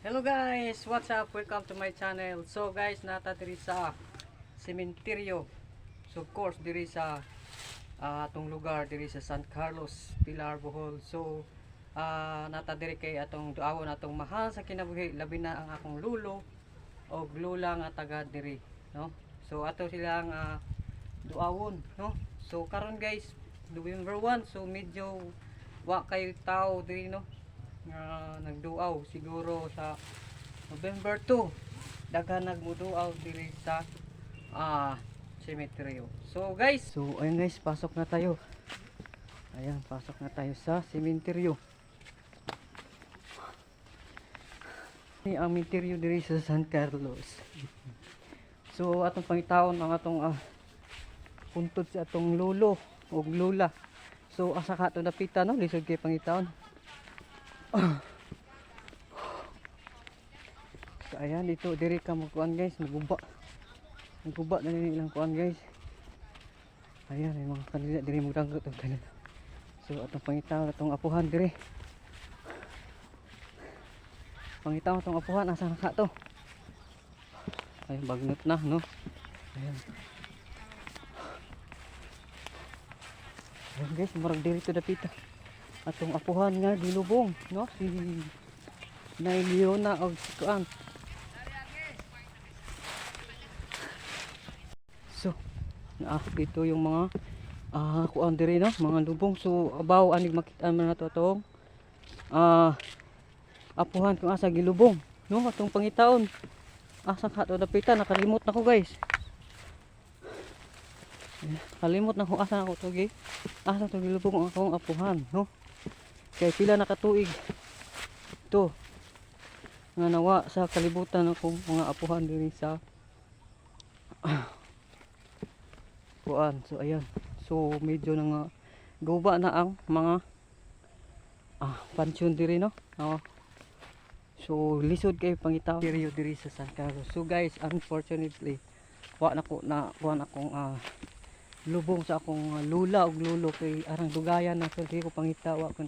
Hello guys, what's up? Welcome to my channel. So guys, nata diri sa sementeryo. So of course diri sa atong lugar diri sa San Carlos, Pilar, Bohol. So nata diri kay atong duawon atong mahal sa kinabuhi, labi na ang akong lulo o lula nga taga diri, no? So ato silang duawon, no? So karon guys, November 1, so medyo wa kay tao diri, no? Nagduaw siguro sa November 2 daghan nagmuduaw diri sa cemetery. So guys, so ayun guys, pasok na tayo. Ayan, pasok na tayo sa cemetery. Ni ang cemetery diri sa San Carlos. So atong pangitawon ang atong puntod sa atong lolo o lula. So asa ka to napita, no? Lisod kay pangitawon. So ayan, dito diri ka magkuan guys, naguba na nilang kuan guys. Ayan, may mga kanila diri magdanggot og kanila. So atong pangitaw atong apuhan diri. Pangitaw atong apuhan asa na ka to? Ay bagnot na, no? Ayan. Ayan guys, murag diri to dapita. Atong apuhan nga gilubong, no? Si Nay Leona og si kuan. So dito yung mga kuan diri, no? Mga lubong. So abaw anig makita man nato atong apuhan kung asa gilubong, no? Atong pangitaon asa ka to dapitan, nakalimot na ko guys. Kalimot na ko asa ako to gi. Asa to gilubong ang akong apuhan, no? Kay pila nakatuig to nga nawa sa kalibutan akong mga apuhan diri sa kuan. So ayan, so medyo na nga guba na ang mga pansyon diri, no? So lisod kay pangitaw diri sa San Carlos. So guys, unfortunately wa na ko na kuan akong lubong sa akong lula og lulo kay arang dugayan na, so di ko pangita, wa ko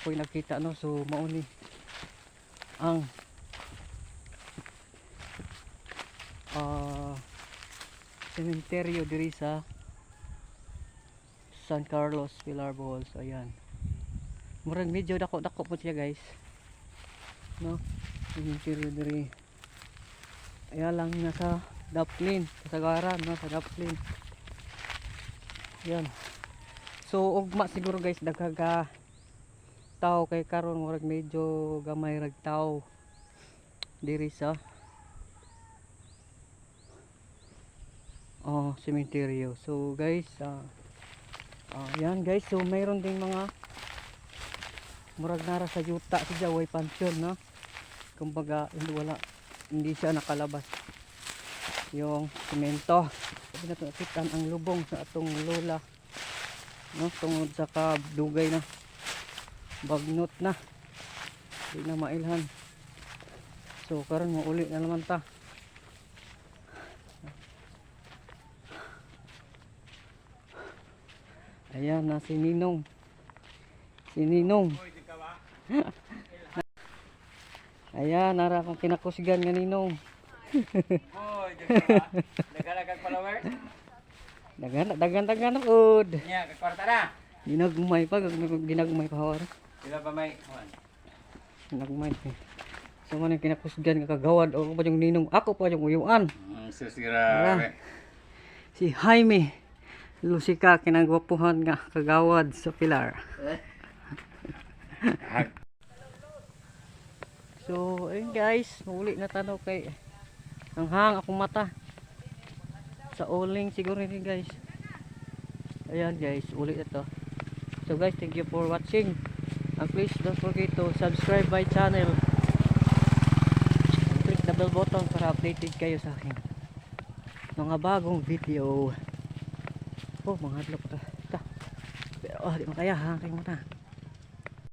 nakita, no? So mauni ang sementeryo diri sa San Carlos, Pilar, Bohol. So ayan, murag medyo dako po siya guys, no? Sementeryo diri ayan lang nasa Daplin, kasagaran, no? Sa Daplin. Yan. So ugma siguro guys daghaga tao kay karon murag medyo gamay rag tao diri sa sementeryo. So guys, yan guys, so mayroon ding mga murag nara sa yuta sa way pansyon, no? Kumbaga hindi siya nakalabas yung semento. Sabi na napitan ang lubong sa atong lola, no? Tungod sa kadugay na bagnot na, hindi na mailhan. So karon mo uli na naman ta. Ayan na si Ninong. Ayan, nara akong kinakusgan nga Ninong. Boy, dagan followers. Dagan ud. Nya, kakwarta na. Ginagmay pa hawar. Sila pa may kuan. Ginagmay. So man kinakusgan nga kagawad o pa yung Ninong, ako pa yung uyuan. Susira. Si Jaime Lusika kinagwapuhan nga kagawad sa Pilar. So ayun guys, muli na tanaw kay hang akong mata sa uling siguro ni guys. Ayan guys, ulit ito. So guys, thank you for watching, and please don't forget to subscribe my channel and click the bell button para updated kayo sa akin mga bagong video. Mga adlok ta. Pero di makaya hang kay mata.